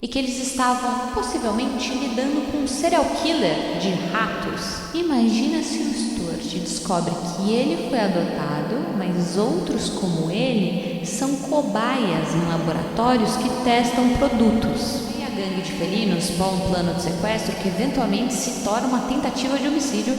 e que eles estavam possivelmente lidando com um serial killer de ratos. Imagina se o Stuart descobre que ele foi adotado, mas outros como ele são cobaias em laboratórios que testam produtos. E a gangue de felinos bola um plano de sequestro que eventualmente se torna uma tentativa de homicídio.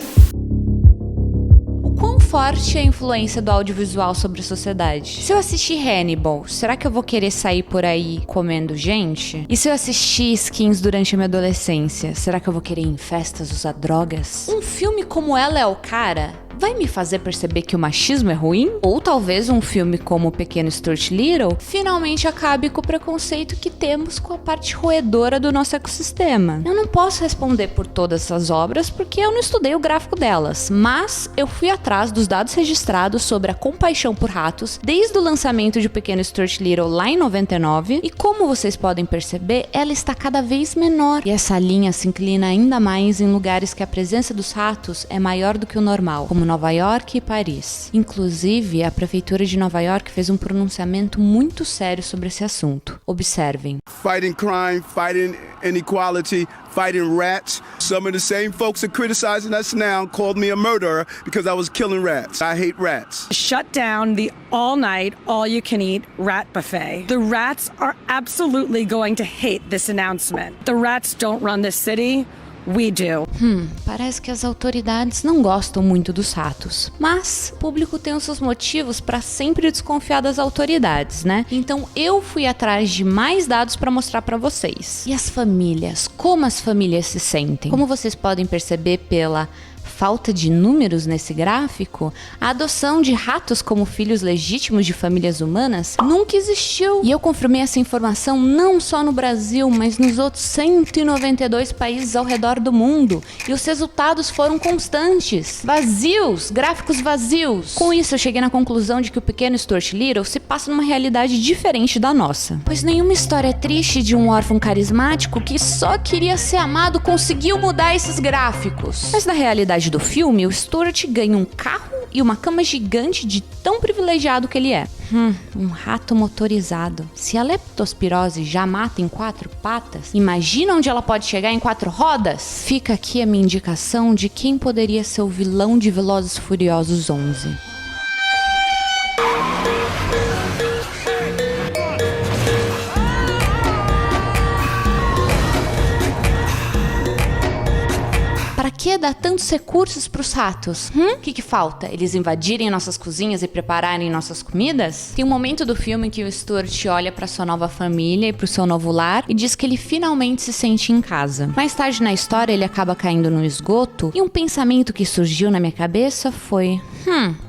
Quão forte é a influência do audiovisual sobre a sociedade? Se eu assistir Hannibal, será que eu vou querer sair por aí comendo gente? E se eu assistir Skins durante a minha adolescência, será que eu vou querer ir em festas usar drogas? Um filme como Ela é o Cara vai me fazer perceber que o machismo é ruim? Ou talvez um filme como O Pequeno Stuart Little finalmente acabe com o preconceito que temos com a parte roedora do nosso ecossistema. Eu não posso responder por todas essas obras porque eu não estudei o gráfico delas, mas eu fui atrás dos dados registrados sobre a compaixão por ratos desde o lançamento de O Pequeno Stuart Little lá em 99 e como vocês podem perceber, ela está cada vez menor e essa linha se inclina ainda mais em lugares que a presença dos ratos é maior do que o normal, como Nova York e Paris. Inclusive, a prefeitura de Nova York fez um pronunciamento muito sério sobre esse assunto. Observem. Fighting crime, fighting inequality, fighting rats. Some of the same folks that are criticizing us now called me a murderer because I was killing rats. I hate rats. Shut down the all-night, all-you-can-eat rat buffet. The rats are absolutely going to hate this announcement. The rats don't run this city. We do. Parece que as autoridades não gostam muito dos ratos. Mas o público tem os seus motivos para sempre desconfiar das autoridades, né? Então eu fui atrás de mais dados para mostrar para vocês. E as famílias? Como as famílias se sentem? Como vocês podem perceber pela falta de números nesse gráfico, a adoção de ratos como filhos legítimos de famílias humanas nunca existiu. E eu confirmei essa informação não só no Brasil, mas nos outros 192 países ao redor do mundo. E os resultados foram constantes. Vazios, gráficos vazios. Com isso, eu cheguei na conclusão de que O Pequeno Stuart Little se passa numa realidade diferente da nossa. Pois nenhuma história triste de um órfão carismático que só queria ser amado conseguiu mudar esses gráficos. Mas na realidade do filme, o Stuart ganha um carro e uma cama gigante de tão privilegiado que ele é. Um rato motorizado. Se a leptospirose já mata em 4 patas, imagina onde ela pode chegar em 4 rodas? Fica aqui a minha indicação de quem poderia ser o vilão de Velozes e Furiosos 11. Para que dar tantos recursos para os ratos? O que falta? Eles invadirem nossas cozinhas e prepararem nossas comidas? Tem um momento do filme em que o Stuart olha para sua nova família e para o seu novo lar e diz que ele finalmente se sente em casa. Mais tarde na história ele acaba caindo no esgoto e um pensamento que surgiu na minha cabeça foi: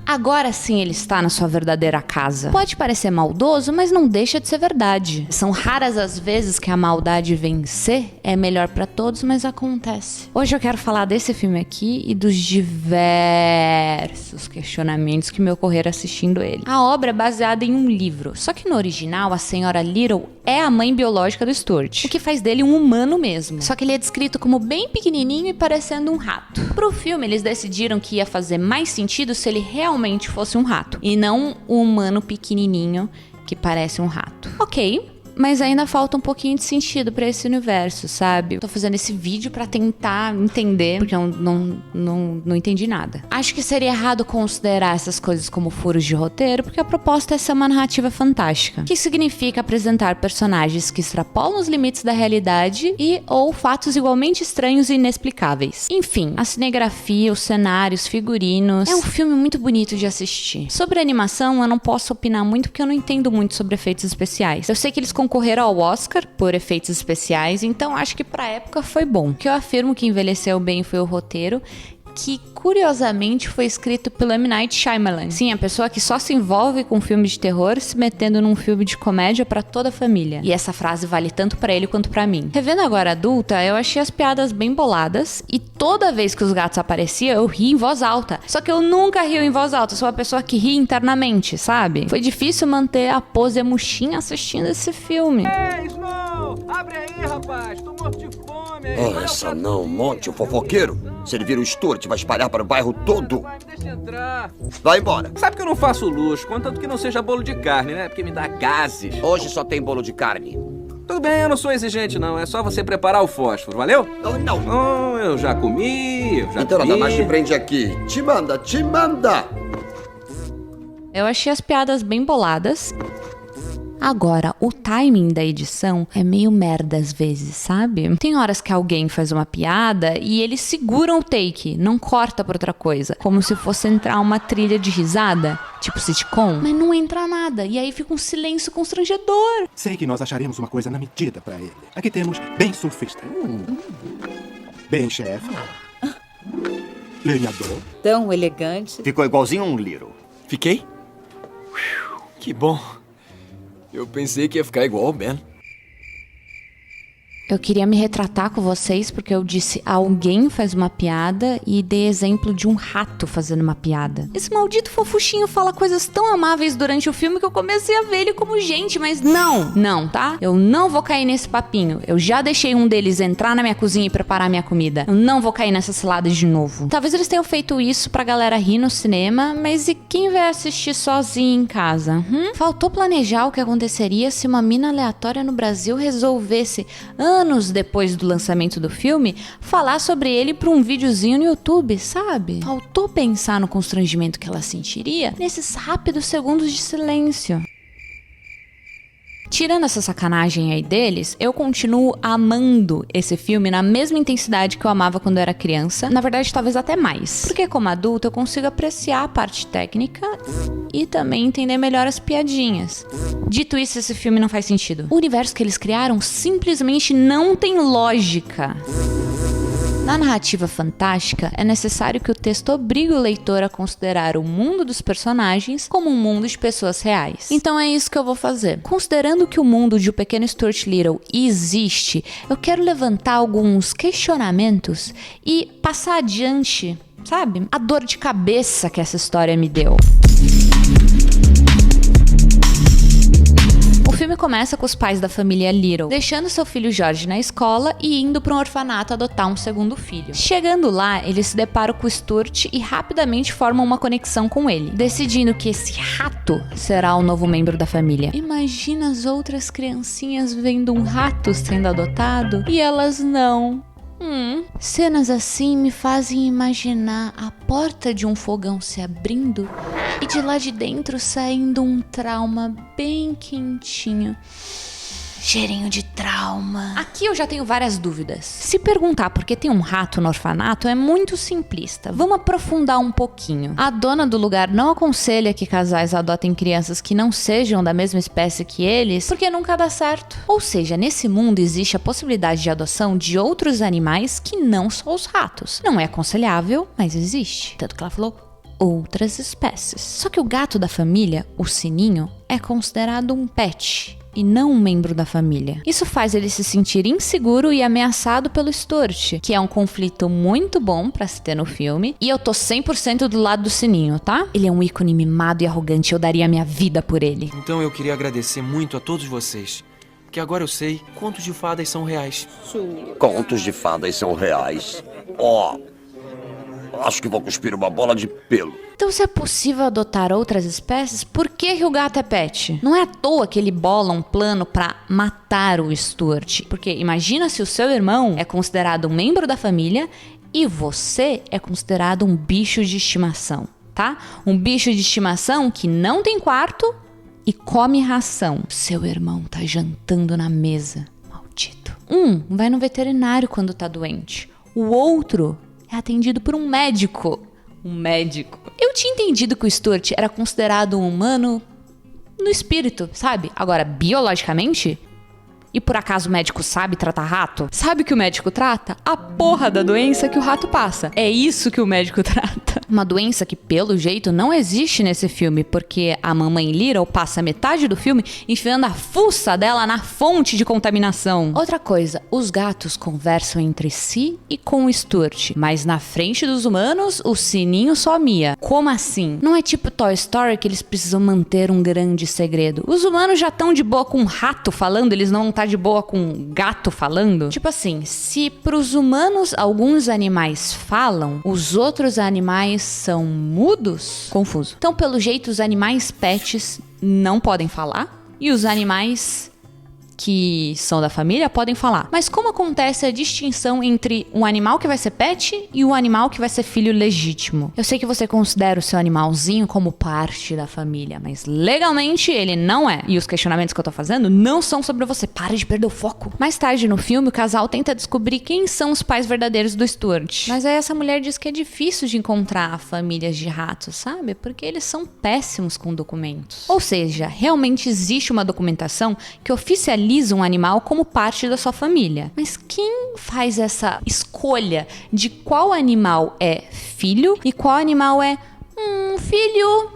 agora sim ele está na sua verdadeira casa. Pode parecer maldoso, mas não deixa de ser verdade. São raras as vezes que a maldade vencer é melhor para todos, mas acontece. Hoje eu quero falar desse filme aqui e dos diversos questionamentos que me ocorreram assistindo ele. A obra é baseada em um livro, só que no original a senhora Little é a mãe biológica do Stuart, o que faz dele um humano mesmo. Só que ele é descrito como bem pequenininho e parecendo um rato. Pro filme eles decidiram que ia fazer mais sentido se ele realmente fosse um rato e não um humano pequenininho que parece um rato. Ok. Mas ainda falta um pouquinho de sentido pra esse universo, sabe? Tô fazendo esse vídeo pra tentar entender, porque eu não entendi nada. Acho que seria errado considerar essas coisas como furos de roteiro, porque a proposta é ser uma narrativa fantástica, que significa apresentar personagens que extrapolam os limites da realidade e ou fatos igualmente estranhos e inexplicáveis. Enfim, a cinegrafia, os cenários, figurinos... É um filme muito bonito de assistir. Sobre a animação, eu não posso opinar muito, porque eu não entendo muito sobre efeitos especiais. Eu sei que eles concorreram ao Oscar por efeitos especiais, então acho que pra época foi bom. O que eu afirmo que envelheceu bem foi o roteiro, que curiosamente foi escrito pelo M. Night Shyamalan. Sim, a pessoa que só se envolve com filme de terror se metendo num filme de comédia pra toda a família. E essa frase vale tanto pra ele quanto pra mim. Revendo agora adulta, eu achei as piadas bem boladas e toda vez que os gatos apareciam, eu ri em voz alta. Só que eu nunca rio em voz alta, eu sou uma pessoa que ri internamente, sabe? Foi difícil manter a pose murchinha assistindo esse filme. Ei, Snow! Abre aí, rapaz! Tô morto de fome! Essa não, monte o fofoqueiro. Se ele vira o Stuart, vai espalhar para o bairro todo. Vai, me deixa entrar. Vai embora. Sabe que eu não faço luxo, contanto que não seja bolo de carne, né? Porque me dá gases. Hoje só tem bolo de carne. Tudo bem, eu não sou exigente, não. É só você preparar o fósforo, valeu? Não. Oh, eu já comi, Então nada mais te prende aqui. Te manda, te manda. Eu achei as piadas bem boladas. Agora, o timing da edição é meio merda às vezes, sabe? Tem horas que alguém faz uma piada e eles seguram o take, não corta pra outra coisa. Como se fosse entrar uma trilha de risada, tipo sitcom. Mas não entra nada, e aí fica um silêncio constrangedor. Sei que nós acharemos uma coisa na medida pra ele. Aqui temos bem surfista. Bem chefe. Lenhador. Tão elegante. Ficou igualzinho um Little. Fiquei? Que bom. Eu pensei que ia ficar igual o Ben. Eu queria me retratar com vocês porque eu disse alguém faz uma piada e dei exemplo de um rato fazendo uma piada. Esse maldito fofuchinho fala coisas tão amáveis durante o filme que eu comecei a ver ele como gente, mas não, tá? Eu não vou cair nesse papinho. Eu já deixei um deles entrar na minha cozinha e preparar minha comida. Eu não vou cair nessa cilada de novo. Talvez eles tenham feito isso pra galera rir no cinema, mas e quem vai assistir sozinho em casa? Faltou planejar o que aconteceria se uma mina aleatória no Brasil resolvesse, anos depois do lançamento do filme, falar sobre ele pra um videozinho no YouTube, sabe? Faltou pensar no constrangimento que ela sentiria nesses rápidos segundos de silêncio. Tirando essa sacanagem aí deles, eu continuo amando esse filme na mesma intensidade que eu amava quando eu era criança. Na verdade, talvez até mais. Porque como adulto, eu consigo apreciar a parte técnica e também entender melhor as piadinhas. Dito isso, esse filme não faz sentido. O universo que eles criaram simplesmente não tem lógica. Na narrativa fantástica, é necessário que o texto obrigue o leitor a considerar o mundo dos personagens como um mundo de pessoas reais. Então é isso que eu vou fazer. Considerando que o mundo de O Pequeno Stuart Little existe, eu quero levantar alguns questionamentos e passar adiante, sabe? A dor de cabeça que essa história me deu. O filme começa com os pais da família Little deixando seu filho George na escola e indo para um orfanato adotar um segundo filho. Chegando lá, eles se deparam com o Stuart e rapidamente formam uma conexão com ele, decidindo que esse rato será o novo membro da família. Imagina as outras criancinhas vendo um rato sendo adotado e elas não. Cenas assim me fazem imaginar a porta de um fogão se abrindo e de lá de dentro saindo um trauma bem quentinho. Cheirinho de trauma. Aqui eu já tenho várias dúvidas. Se perguntar por que tem um rato no orfanato é muito simplista. Vamos aprofundar um pouquinho. A dona do lugar não aconselha que casais adotem crianças que não sejam da mesma espécie que eles, porque nunca dá certo. Ou seja, nesse mundo existe a possibilidade de adoção de outros animais que não só os ratos. Não é aconselhável, mas existe. Tanto que ela falou outras espécies. Só que o gato da família, o Sininho, é considerado um pet e não um membro da família. Isso faz ele se sentir inseguro e ameaçado pelo Stuart, que é um conflito muito bom pra se ter no filme, e eu tô 100% do lado do Sininho, tá? Ele é um ícone mimado e arrogante, eu daria minha vida por ele. Então eu queria agradecer muito a todos vocês, porque agora eu sei contos de fadas são reais. Contos de fadas são reais. Acho que vou cuspir uma bola de pelo. Então, se é possível adotar outras espécies, por que o gato é pet? Não é à toa que ele bola um plano pra matar o Stuart. Porque imagina se o seu irmão é considerado um membro da família e você é considerado um bicho de estimação, tá? Um bicho de estimação que não tem quarto e come ração. Seu irmão tá jantando na mesa. Maldito. Um vai no veterinário quando tá doente. O outro é atendido por um médico. Um médico. Eu tinha entendido que o Stuart era considerado um humano no espírito, sabe? Agora, biologicamente? E por acaso o médico sabe tratar rato? Sabe o que o médico trata? A porra da doença que o rato passa. É isso que o médico trata. Uma doença que, pelo jeito, não existe nesse filme, porque a mamãe Little passa metade do filme enfiando a fuça dela na fonte de contaminação. Outra coisa, os gatos conversam entre si e com o Stuart, mas na frente dos humanos, o Sininho só mia. Como assim? Não é tipo Toy Story que eles precisam manter um grande segredo. Os humanos já estão de boa com um rato falando, eles não vão de boa com um gato falando? Tipo assim, se pros humanos alguns animais falam, os outros animais são mudos? Confuso. Então, pelo jeito, os animais pets não podem falar e os animais que são da família podem falar. Mas como acontece a distinção entre um animal que vai ser pet e um animal que vai ser filho legítimo? Eu sei que você considera o seu animalzinho como parte da família, mas legalmente ele não é. E os questionamentos que eu tô fazendo não são sobre você. Para de perder o foco. Mais tarde no filme, o casal tenta descobrir quem são os pais verdadeiros do Stuart. Mas aí essa mulher diz que é difícil de encontrar famílias de ratos, sabe? Porque eles são péssimos com documentos. Ou seja, realmente existe uma documentação que oficializa um animal como parte da sua família. Mas quem faz essa escolha de qual animal é filho e qual animal é filho?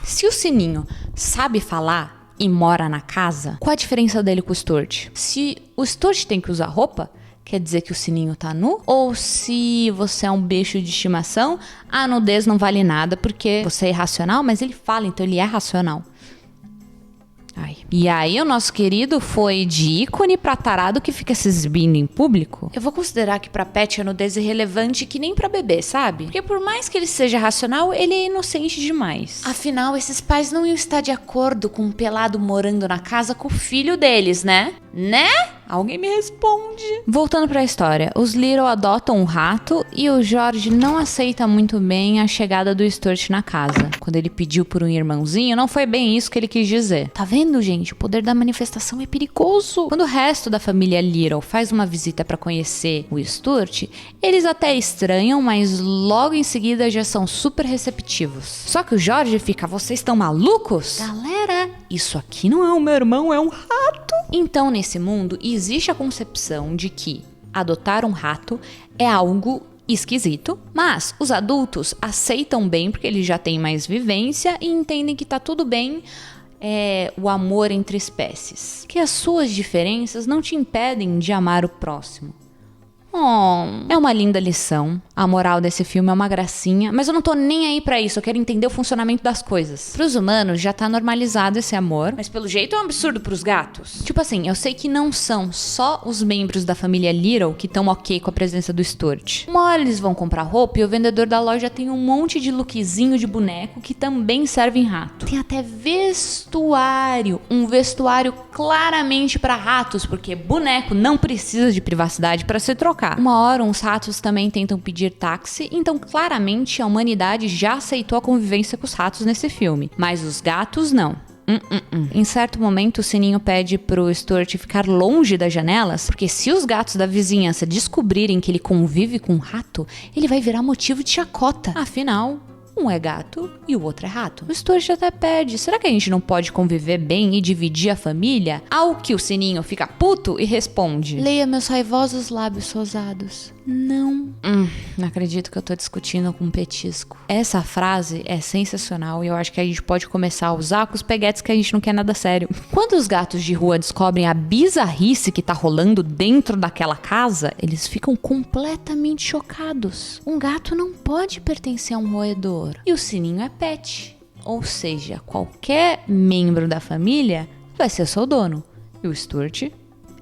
Se o Sininho sabe falar e mora na casa, qual a diferença dele com o Stuart? Se o Stuart tem que usar roupa, quer dizer que o Sininho tá nu? Ou se você é um bicho de estimação, a nudez não vale nada porque você é irracional, mas ele fala, então ele é racional. Ai. E aí o nosso querido foi de ícone pra tarado que fica se exibindo em público. Eu vou considerar que pra pet a nudez é irrelevante que nem pra bebê, sabe? Porque por mais que ele seja racional, ele é inocente demais. Afinal, esses pais não iam estar de acordo com um pelado morando na casa com o filho deles, né? Né? Alguém me responde. Voltando pra história, os Little adotam um rato e o George não aceita muito bem a chegada do Stuart na casa. Quando ele pediu por um irmãozinho, não foi bem isso que ele quis dizer. Tá vendo, gente? O poder da manifestação é perigoso. Quando o resto da família Little faz uma visita pra conhecer o Stuart, eles até estranham, mas logo em seguida já são super receptivos. Só que o George fica, vocês estão malucos? Galera, isso aqui não é o meu irmão, é um rato. Então, nesse mundo, existe a concepção de que adotar um rato é algo esquisito, mas os adultos aceitam bem porque eles já têm mais vivência e entendem que tá tudo bem o amor entre espécies. Que as suas diferenças não te impedem de amar o próximo. É uma linda lição. A moral desse filme é uma gracinha, mas eu não tô nem aí pra isso, eu quero entender o funcionamento das coisas. Pros humanos já tá normalizado esse amor, mas pelo jeito é um absurdo pros gatos. Tipo assim, eu sei que não são só os membros da família Little que estão ok com a presença do Stuart. Uma hora eles vão comprar roupa e o vendedor da loja tem um monte de lookzinho de boneco que também serve em rato. Tem até vestuário, um vestuário claramente pra ratos, porque boneco não precisa de privacidade pra se trocar. Uma hora, uns ratos também tentam pedir táxi, então claramente a humanidade já aceitou a convivência com os ratos nesse filme. Mas os gatos, não. Em certo momento, o Sininho pede pro Stuart ficar longe das janelas, porque se os gatos da vizinhança descobrirem que ele convive com um rato, ele vai virar motivo de chacota. Afinal, um é gato e o outro é rato. O Stuart até pede, será que a gente não pode conviver bem e dividir a família? Ao que o Sininho fica puto e responde, leia meus raivosos lábios rosados. Não. Não acredito que eu tô discutindo com um petisco. Essa frase é sensacional e eu acho que a gente pode começar a usar com os peguetes que a gente não quer nada sério. Quando os gatos de rua descobrem a bizarrice que tá rolando dentro daquela casa, eles ficam completamente chocados. Um gato não pode pertencer a um roedor. E o Sininho é pet. Ou seja, qualquer membro da família vai ser seu dono. E o Stuart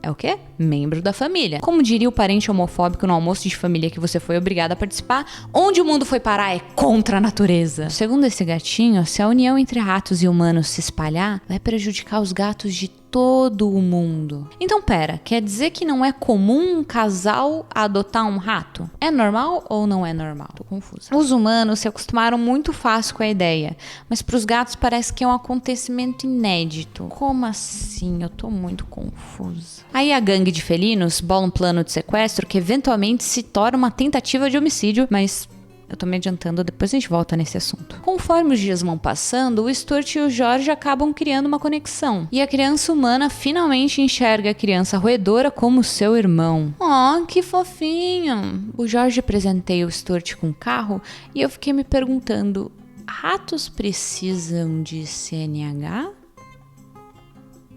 é o quê? Membro da família. Como diria o parente homofóbico no almoço de família que você foi obrigado a participar, onde o mundo foi parar é contra a natureza. Segundo esse gatinho, se a união entre ratos e humanos se espalhar, vai prejudicar os gatos de todo o mundo. Então pera, quer dizer que não é comum um casal adotar um rato? É normal ou não é normal? Tô confusa. Os humanos se acostumaram muito fácil com a ideia, mas pros gatos parece que é um acontecimento inédito. Como assim? Eu tô muito confusa. Aí a gangue de felinos bola um plano de sequestro que eventualmente se torna uma tentativa de homicídio, mas eu tô me adiantando, depois a gente volta nesse assunto. Conforme os dias vão passando, o Stuart e o George acabam criando uma conexão. E a criança humana finalmente enxerga a criança roedora como seu irmão. Oh, que fofinho! O George presenteia o Stuart com um carro e eu fiquei me perguntando, ratos precisam de CNH?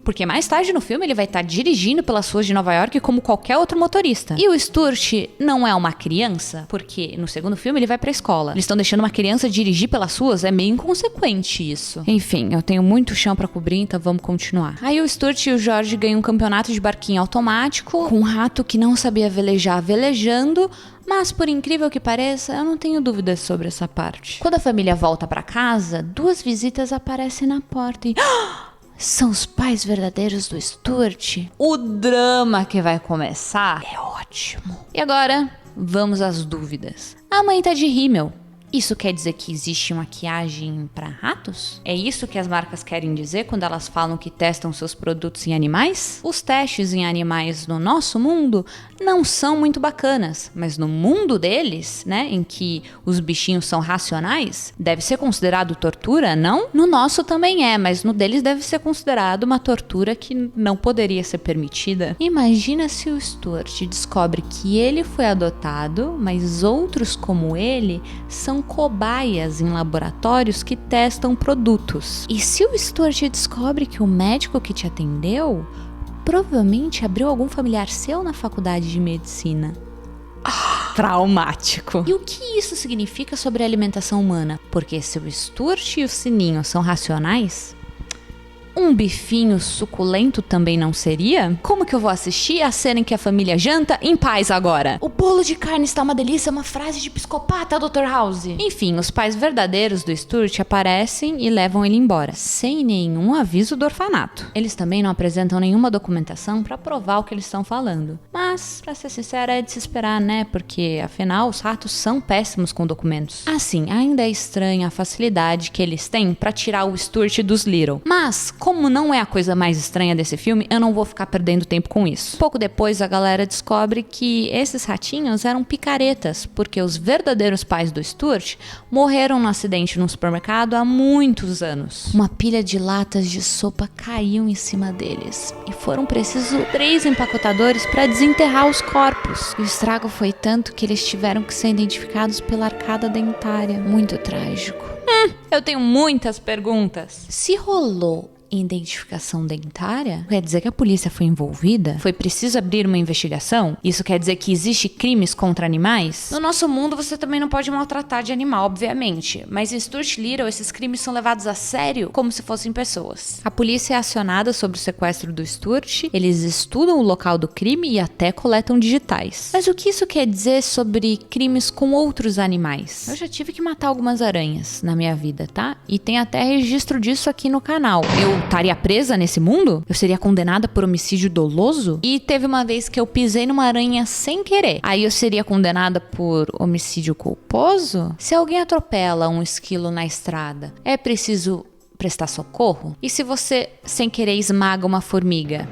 Porque mais tarde no filme ele vai estar dirigindo pelas ruas de Nova York como qualquer outro motorista. E o Stuart não é uma criança, porque no segundo filme ele vai pra escola. Eles estão deixando uma criança dirigir pelas ruas, é meio inconsequente isso. Enfim, eu tenho muito chão pra cobrir, então vamos continuar. Aí o Stuart e o George ganham um campeonato de barquinho automático, com um rato que não sabia velejar velejando, mas por incrível que pareça, eu não tenho dúvidas sobre essa parte. Quando a família volta pra casa, duas visitas aparecem na porta e... são os pais verdadeiros do Stuart? O drama que vai começar é ótimo. E agora, vamos às dúvidas. A mãe tá de rímel. Isso quer dizer que existe maquiagem para ratos? É isso que as marcas querem dizer quando elas falam que testam seus produtos em animais? Os testes em animais no nosso mundo não são muito bacanas, mas no mundo deles, né, em que os bichinhos são racionais, deve ser considerado tortura, não? No nosso também é, mas no deles deve ser considerado uma tortura que não poderia ser permitida. Imagina se o Stuart descobre que ele foi adotado, mas outros como ele são cobaias em laboratórios que testam produtos. E se o Stuart descobre que o médico que te atendeu provavelmente abriu algum familiar seu na faculdade de medicina? Traumático. E o que isso significa sobre a alimentação humana? Porque se o Stuart e o Sininho são racionais, um bifinho suculento também não seria? Como que eu vou assistir a cena em que a família janta em paz agora? O bolo de carne está uma delícia, é uma frase de psicopata, Dr. House. Enfim, os pais verdadeiros do Stuart aparecem e levam ele embora, sem nenhum aviso do orfanato. Eles também não apresentam nenhuma documentação para provar o que eles estão falando. Mas, pra ser sincera, é de se esperar, né? Porque, afinal, os ratos são péssimos com documentos. Assim, ainda é estranha a facilidade que eles têm para tirar o Stuart dos Little. Mas, como não é a coisa mais estranha desse filme, eu não vou ficar perdendo tempo com isso. Pouco depois, a galera descobre que esses ratinhos eram picaretas, porque os verdadeiros pais do Stuart morreram num acidente num supermercado há muitos anos. Uma pilha de latas de sopa caiu em cima deles e foram precisos 3 empacotadores para desenterrar os corpos. E o estrago foi tanto que eles tiveram que ser identificados pela arcada dentária. Muito trágico. Eu tenho muitas perguntas. Se rolou identificação dentária, quer dizer que a polícia foi envolvida? Foi preciso abrir uma investigação? Isso quer dizer que existe crimes contra animais? No nosso mundo você também não pode maltratar de animal, obviamente, mas em Stuart Little esses crimes são levados a sério como se fossem pessoas. A polícia é acionada sobre o sequestro do Stuart, eles estudam o local do crime e até coletam digitais. Mas o que isso quer dizer sobre crimes com outros animais? Eu já tive que matar algumas aranhas na minha vida, tá? E tem até registro disso aqui no canal. Eu estaria presa nesse mundo? Eu seria condenada por homicídio doloso? E teve uma vez que eu pisei numa aranha sem querer. Aí eu seria condenada por homicídio culposo? Se alguém atropela um esquilo na estrada, é preciso prestar socorro? E se você, sem querer, esmaga uma formiga?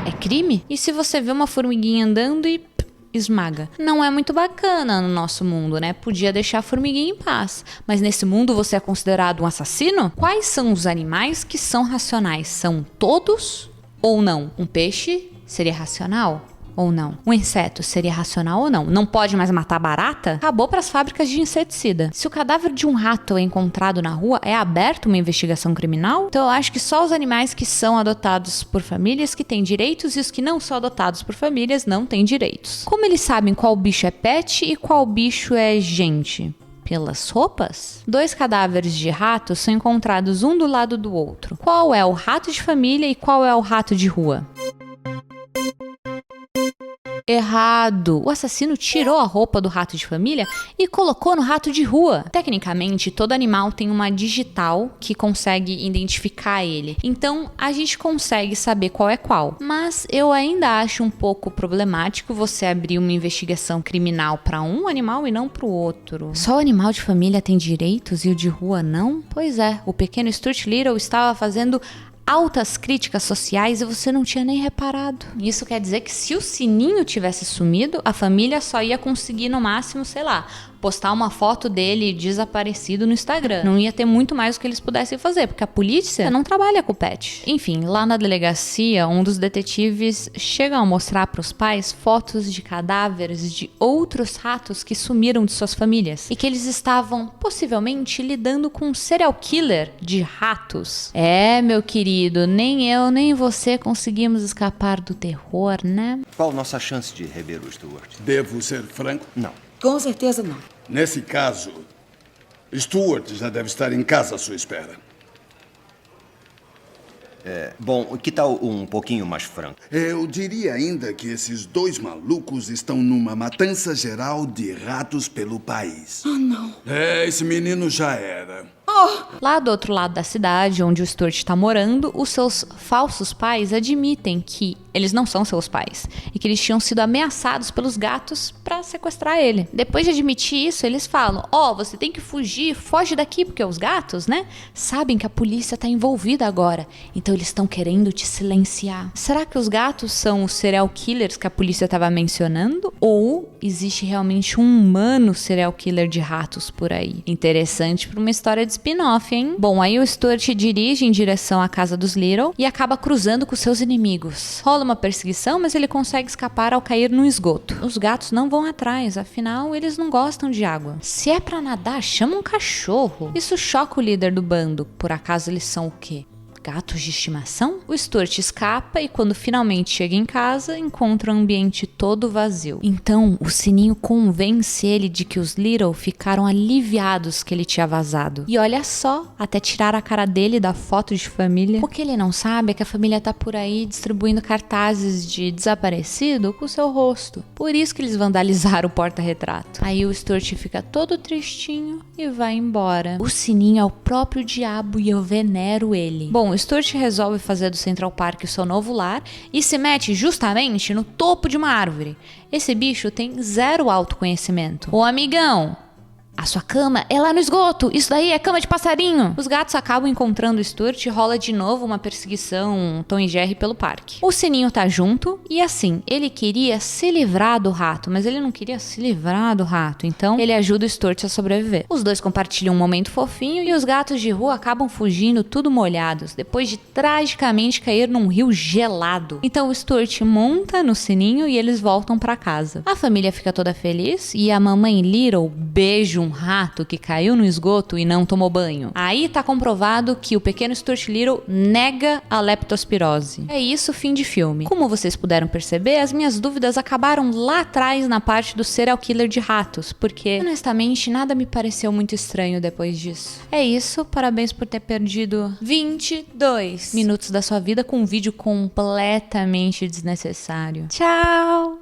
É crime? E se você vê uma formiguinha andando e esmaga? Não é muito bacana no nosso mundo, né? Podia deixar a formiguinha em paz. Mas nesse mundo você é considerado um assassino? Quais são os animais que são racionais? São todos ou não? Um peixe seria racional? Ou não? Um inseto seria racional ou não? Não pode mais matar barata? Acabou para as fábricas de inseticida. Se o cadáver de um rato é encontrado na rua, é aberta uma investigação criminal? Então eu acho que só os animais que são adotados por famílias que têm direitos e os que não são adotados por famílias não têm direitos. Como eles sabem qual bicho é pet e qual bicho é gente? Pelas roupas? 2 cadáveres de ratos são encontrados um do lado do outro. Qual é o rato de família e qual é o rato de rua? Errado! O assassino tirou a roupa do rato de família e colocou no rato de rua. Tecnicamente, todo animal tem uma digital que consegue identificar ele. Então, a gente consegue saber qual é qual. Mas eu ainda acho um pouco problemático você abrir uma investigação criminal para um animal e não para o outro. Só o animal de família tem direitos e o de rua não? Pois é, o pequeno Stuart Little estava fazendo altas críticas sociais e você não tinha nem reparado. Isso quer dizer que se o Sininho tivesse sumido, a família só ia conseguir no máximo, sei lá, postar uma foto dele desaparecido no Instagram. Não ia ter muito mais o que eles pudessem fazer, porque a polícia não trabalha com pet. Enfim, lá na delegacia, um dos detetives chega a mostrar para os pais fotos de cadáveres de outros ratos que sumiram de suas famílias e que eles estavam possivelmente lidando com um serial killer de ratos. É, meu querido, nem eu nem você conseguimos escapar do terror, né? Qual nossa chance de rever o Stuart? Devo ser franco? Não. Com certeza não. Nesse caso, Stuart já deve estar em casa à sua espera. Bom, que tal um pouquinho mais franco? Eu diria ainda que esses 2 malucos estão numa matança geral de ratos pelo país. Oh, não. Esse menino já era. Lá do outro lado da cidade, onde o Stuart tá morando, os seus falsos pais admitem que eles não são seus pais e que eles tinham sido ameaçados pelos gatos pra sequestrar ele. Depois de admitir isso, eles falam: você tem que fugir, foge daqui, porque os gatos, né, sabem que a polícia tá envolvida agora, então eles estão querendo te silenciar. Será que os gatos são os serial killers que a polícia tava mencionando? Ou existe realmente um humano serial killer de ratos por aí? Interessante pra uma história de spin-off, hein? Bom, aí o Stuart dirige em direção à casa dos Little e acaba cruzando com seus inimigos. Rola uma perseguição, mas ele consegue escapar ao cair no esgoto. Os gatos não vão atrás, afinal eles não gostam de água. Se é pra nadar, chama um cachorro. Isso choca o líder do bando. Por acaso eles são o quê? Gatos de estimação? O Stuart escapa e quando finalmente chega em casa, encontra o ambiente todo vazio. Então, o sininho convence ele de que os Little ficaram aliviados que ele tinha vazado. E olha só, até tirar a cara dele da foto de família. O que ele não sabe é que a família tá por aí distribuindo cartazes de desaparecido com o seu rosto. Por isso que eles vandalizaram o porta-retrato. Aí o Stuart fica todo tristinho e vai embora. O sininho é o próprio diabo e eu venero ele. Bom, o Stuart resolve fazer do Central Park o seu novo lar e se mete justamente no topo de uma árvore. Esse bicho tem zero autoconhecimento. Ô amigão, a sua cama é lá no esgoto, isso daí é cama de passarinho. Os gatos acabam encontrando o Stuart e rola de novo uma perseguição Tom e Jerry pelo parque. O sininho tá junto e assim, ele queria se livrar do rato, mas ele não queria se livrar do rato, então ele ajuda o Stuart a sobreviver. Os dois compartilham um momento fofinho e os gatos de rua acabam fugindo tudo molhados, depois de tragicamente cair num rio gelado. Então o Stuart monta no sininho e eles voltam pra casa. A família fica toda feliz e a mamãe Little beija um rato que caiu no esgoto e não tomou banho. Aí tá comprovado que o pequeno Stuart Little nega a leptospirose. É isso, fim de filme. Como vocês puderam perceber, as minhas dúvidas acabaram lá atrás na parte do serial killer de ratos, porque honestamente nada me pareceu muito estranho depois disso. É isso, parabéns por ter perdido 22 minutos da sua vida com um vídeo completamente desnecessário. Tchau!